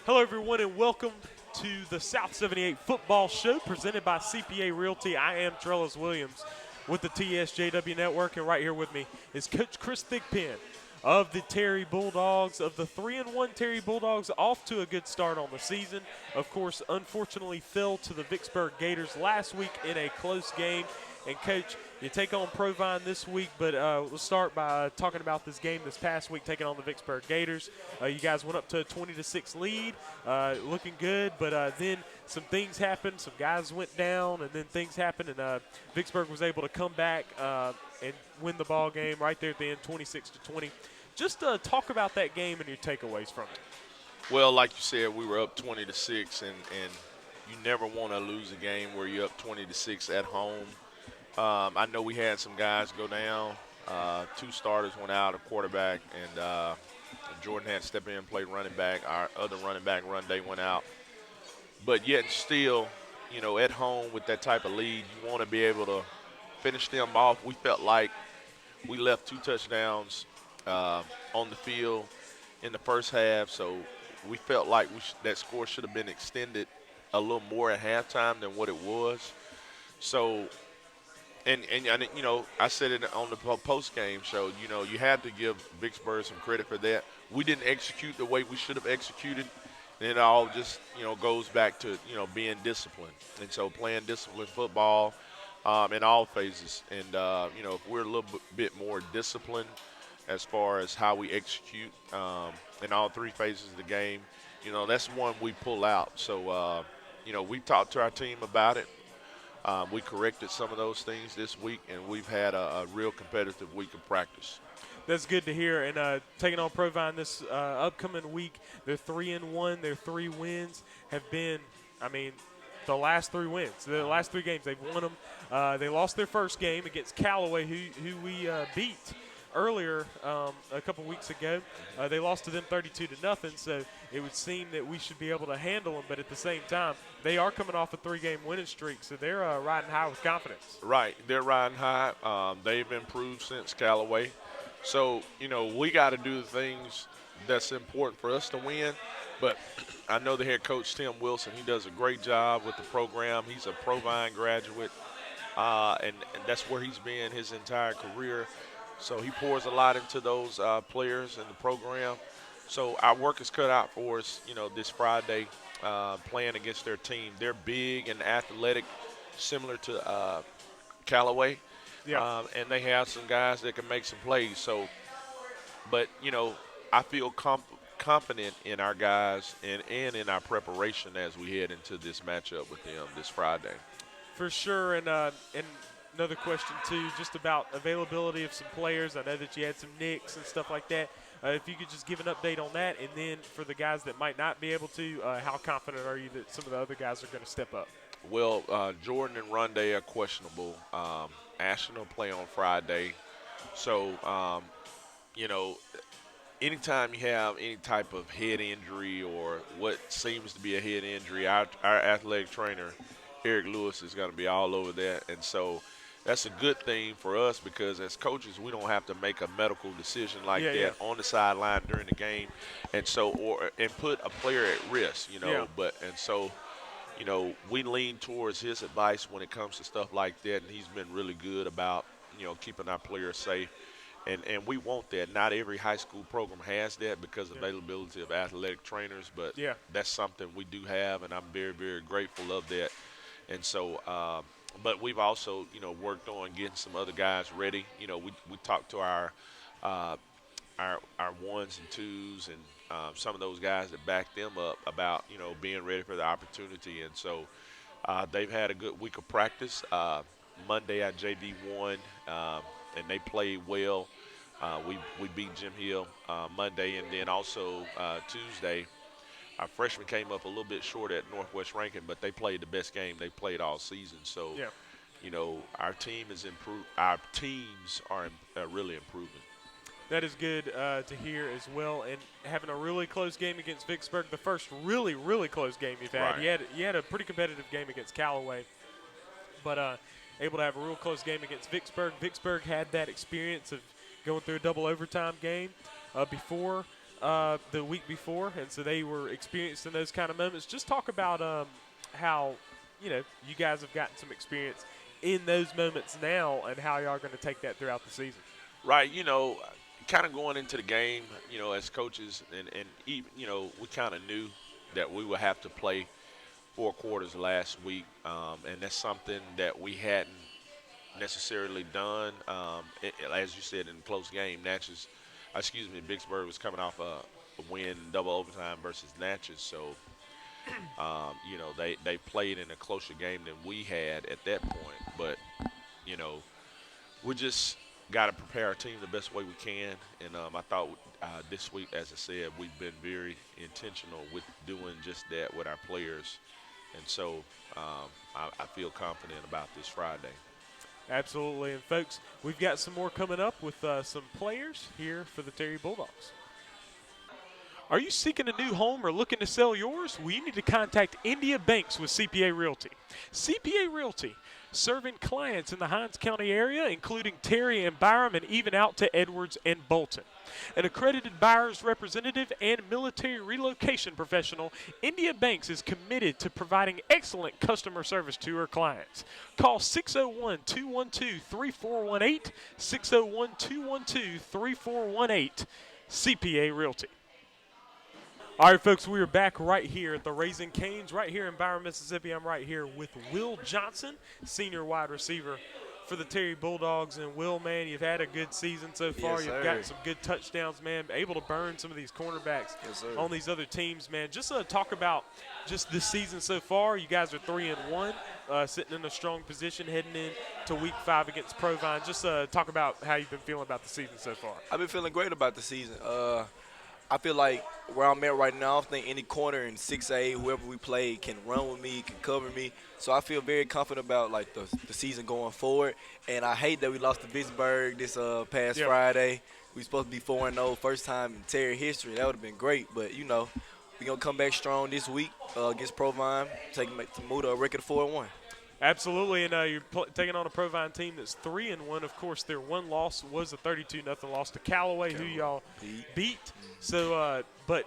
Hello, everyone, and welcome to the South 78 Football Show presented by CPA Realty. I am Trellis Williams with the TSJW Network, and right here with me is Coach Chris Thigpen of the Terry Bulldogs, of the 3-1 Terry Bulldogs, off to a good start on the season. Of course, unfortunately fell to the Vicksburg Gators last week in a close game. And, Coach, you take on Provine this week, but we'll start by talking about this game this past week, taking on the Vicksburg Gators. You guys went up to a 20-6 lead, looking good, but then some things happened. Some guys went down, and then things happened, and Vicksburg was able to come back and win the ball game right there at the end, 26-20. Just talk about that game and your takeaways from it. Well, like you said, we were up 20-6, and you never want to lose a game where you're up 20-6 at home. I know we had some guys go down. Two starters went out, a quarterback, and Jordan had to step in and play running back. Our other running back, Day, went out. But yet still, at home with that type of lead, you want to be able to finish them off. We felt like we left 2 touchdowns on the field in the first half, so we felt like that score should have been extended a little more at halftime than what it was. So, and I said it on the post-game show, you had to give Vicksburg some credit for that. We didn't execute the way we should have executed, and it all just, goes back to, being disciplined. And so playing disciplined football in all phases. And, if we're a little bit more disciplined as far as how we execute in all 3 phases of the game, that's one we pull out. So, we talked to our team about it. We corrected some of those things this week, and we've had a real competitive week of practice. That's good to hear. And taking on Provine this upcoming week, they're 3-1. Their 3 wins have been, the last 3 wins. The last 3 games, they've won them. They lost their first game against Callaway, who we beat earlier a couple weeks ago. They lost to them 32-0, so it would seem that we should be able to handle them. But at the same time, they are coming off a 3-game winning streak, so they're riding high with confidence. Right, they're riding high. They've improved since Callaway. So, we got to do the things that's important for us to win. But I know the head coach, Tim Wilson, he does a great job with the program. He's a Provine graduate, and that's where he's been his entire career. So he pours a lot into those players and the program. So our work is cut out for us, this Friday, playing against their team. They're big and athletic, similar to Callaway. Yeah. And they have some guys that can make some plays. So, but, I feel confident in our guys and in our preparation as we head into this matchup with them this Friday. For sure. And another question, too, just about availability of some players. I know that you had some nicks and stuff like that. If you could just give an update on that. And then for the guys that might not be able to, how confident are you that some of the other guys are going to step up? Well, Jordan and Runday are questionable. Ashton will play on Friday. So, anytime you have any type of head injury or what seems to be a head injury, our athletic trainer, Eric Lewis, is going to be all over that. And so that's a good thing for us because as coaches, we don't have to make a medical decision like that on the sideline during the game, and put a player at risk, we lean towards his advice when it comes to stuff like that, and he's been really good about, keeping our players safe. And we want that. Not every high school program has that because of availability of athletic trainers, but that's something we do have, and I'm very, very grateful of that. And so, but we've also, worked on getting some other guys ready. We talked to our ones and twos and some of those guys that back them up about, being ready for the opportunity. And so they've had a good week of practice. Monday at JD1, and they played well. We beat Jim Hill Monday, and then also Tuesday, our freshmen came up a little bit short at Northwest Rankin, but they played the best game they played all season. So, our team is improved. Our teams are really improving. That is good to hear as well. And having a really close game against Vicksburg, the first really, really close game you've had. Right. You had a pretty competitive game against Callaway, but able to have a real close game against Vicksburg. Vicksburg had that experience of going through a double overtime game before. the week before, and so they were experienced in those kind of moments. Just talk about how, you guys have gotten some experience in those moments now and how y'all are going to take that throughout the season. Right, kind of going into the game, as coaches, and even, we kind of knew that we would have to play 4 quarters last week, and that's something that we hadn't necessarily done. As you said, in a close game, Vicksburg was coming off a win in double overtime versus Natchez, so they played in a closer game than we had at that point. But we just got to prepare our team the best way we can, and I thought this week, as I said, we've been very intentional with doing just that with our players, and so I feel confident about this Friday. Absolutely. And, folks, we've got some more coming up with some players here for the Terry Bulldogs. Are you seeking a new home or looking to sell yours? Well, you need to contact India Banks with CPA Realty. CPA Realty, serving clients in the Hinds County area, including Terry and Byram, and even out to Edwards and Bolton. An accredited buyer's representative and military relocation professional, India Banks is committed to providing excellent customer service to her clients. Call 601-212-3418, 601-212-3418, CPA Realty. All right, folks, we are back right here at the Raising Canes, right here in Byram, Mississippi. I'm right here with Will Johnson, senior wide receiver for the Terry Bulldogs. And, Will, man, you've had a good season so far. Yes, you've got some good touchdowns, man, able to burn some of these cornerbacks on these other teams, man. Just talk about just this season so far. You guys are 3-1, sitting in a strong position heading into Week 5 against Provine. Just talk about how you've been feeling about the season so far. I've been feeling great about the season. I feel like where I'm at right now, I think any corner in 6A, whoever we play, can run with me, can cover me. So I feel very confident about the season going forward. And I hate that we lost to Vicksburg this past Friday. We supposed to be 4-0, first time in Terry history. That would have been great. But we're gonna come back strong this week against Provine, to move to a record of 4-1. Absolutely, and you're taking on a Provine team that's 3-1. Of course, their one loss was a 32-0 loss to Callaway, who y'all beat. So, but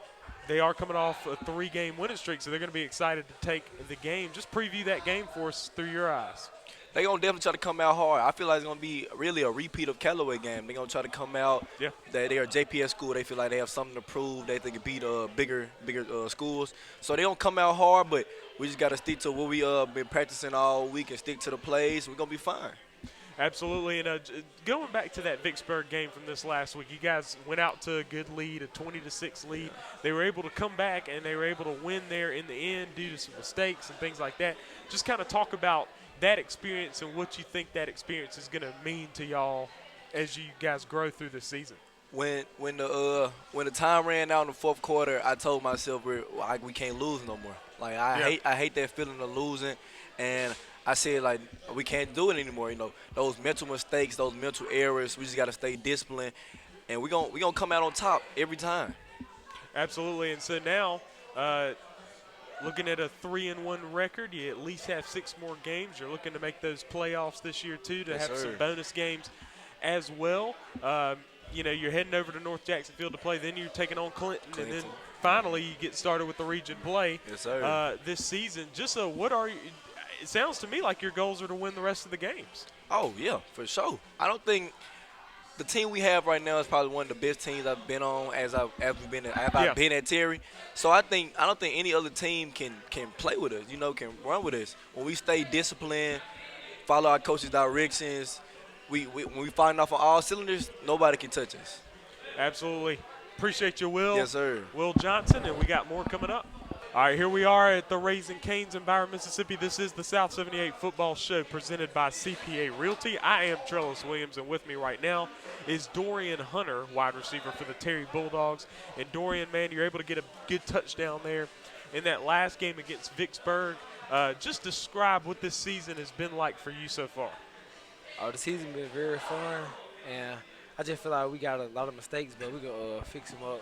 they are coming off a 3-game winning streak, so they're going to be excited to take the game. Just preview that game for us through your eyes. They're going to definitely try to come out hard. I feel like it's going to be really a repeat of Callaway game. They're going to try to come out. Yeah. They are a JPS school. They feel like they have something to prove. They can beat bigger schools. So they don't come out hard, but we just got to stick to what we been practicing all week and stick to the plays. We're going to be fine. Absolutely, and going back to that Vicksburg game from this last week, you guys went out to a good lead, a 20-6 lead. They were able to come back, and they were able to win there in the end due to some mistakes and things like that. Just kind of talk about that experience and what you think that experience is going to mean to y'all as you guys grow through this season. When the time ran out in the fourth quarter, I told myself we can't lose no more. I hate that feeling of losing, and I said we can't do it anymore. Those mental mistakes, those mental errors. We just got to stay disciplined, and we gonna come out on top every time. Absolutely, and so now. Looking at a 3-1 record, you at least have 6 more games. You're looking to make those playoffs this year too, to have some bonus games as well. You're heading over to North Jacksonville to play. Then you're taking on Clinton. And then finally you get started with the region play this season. Just what are you? It sounds to me like your goals are to win the rest of the games. Oh yeah, for sure. I don't think the team we have right now is probably one of the best teams I've been on as I've been at Terry. So I don't think any other team can play with us, can run with us. When we stay disciplined, follow our coach's directions, when we find off on all cylinders, nobody can touch us. Absolutely. Appreciate you, Will. Yes, sir. Will Johnson, and we got more coming up. All right, here we are at the Raising Canes in Byram, Mississippi. This is the South 78 Football Show presented by CPA Realty. I am Trellis Williams, and with me right now is Dorian Hunter, wide receiver for the Terry Bulldogs. And Dorian, man, you're able to get a good touchdown there in that last game against Vicksburg. Just describe what this season has been like for you so far. The season been very fun, and I just feel like we got a lot of mistakes, but we're going to fix them up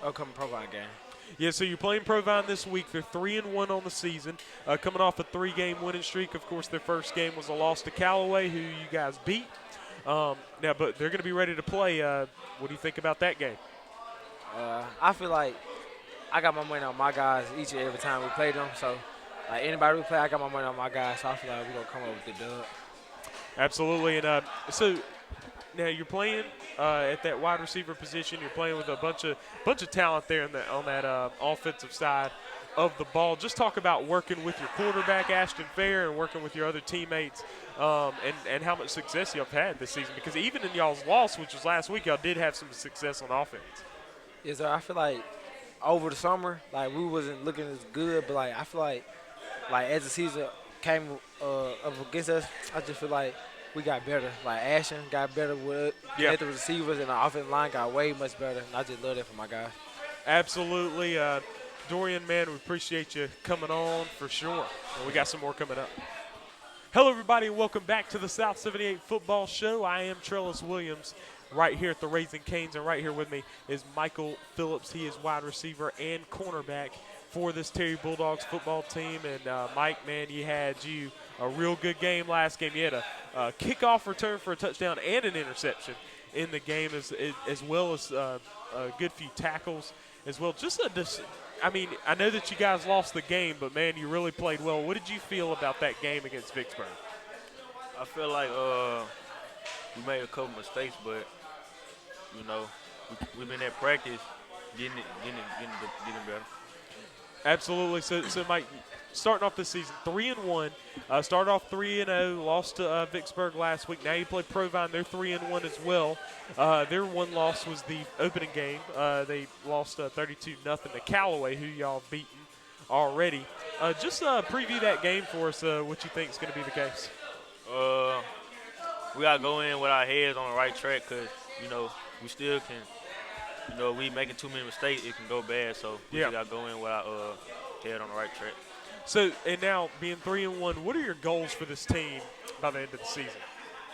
upcoming Provine game. Yeah, so you're playing Provine this week. They're 3-1 on the season, coming off a 3-game winning streak. Of course, their first game was a loss to Callaway, who you guys beat. But they're going to be ready to play. What do you think about that game? I feel like I got my money on my guys each and every time we play them. So, like anybody we play, I got my money on my guys. So I feel like we're gonna come up with the dub. Absolutely. And so now you're playing at that wide receiver position. You're playing with a bunch of talent there on that offensive side of the ball. Just talk about working with your quarterback Ashton Fair and working with your other teammates, and how much success y'all have had this season. Because even in y'all's loss, which was last week, y'all did have some success on offense. Yes, sir. I feel like over the summer, like we wasn't looking as good, but like I feel like as the season came up against us, I just feel like we got better. Like Ashton got better with Yeah. the receivers, and the offensive line got way much better. And I just love that for my guys. Absolutely. Dorian, man, we appreciate you coming on for sure. And we got some more coming up. Hello, everybody, and welcome back to the South 78 Football Show. I am Trellis Williams right here at the Raising Canes, and right here with me is Michael Phillips. He is wide receiver and cornerback for this Terry Bulldogs football team. And, Mike, man, you had a real good game last game. You had a kickoff return for a touchdown and an interception in the game, as well as a good few tackles as well. I mean, I know that you guys lost the game, but, man, you really played well. What did you feel about that game against Vicksburg? I feel like we made a couple mistakes, but you know, we've been at practice, getting better. Absolutely. So Mike, starting off this season 3-1, started off 3-0, lost to Vicksburg last week. Now you play Provine; they're 3-1 as well. Their one loss was the opening game. They lost 32-0 to Callaway, who y'all beaten already. Just preview that game for us. What you think is going to be the case? We gotta go in with our heads on the right track, cause you know we still can. You know, we making too many mistakes, it can go bad. So we just gotta go in with our head on the right track. So, and now being 3-1, what are your goals for this team by the end of the season?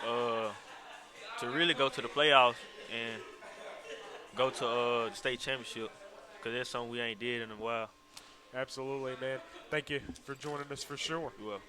To really go to the playoffs and go to the state championship, cause that's something we ain't did in a while. Absolutely, man. Thank you for joining us for sure. You will.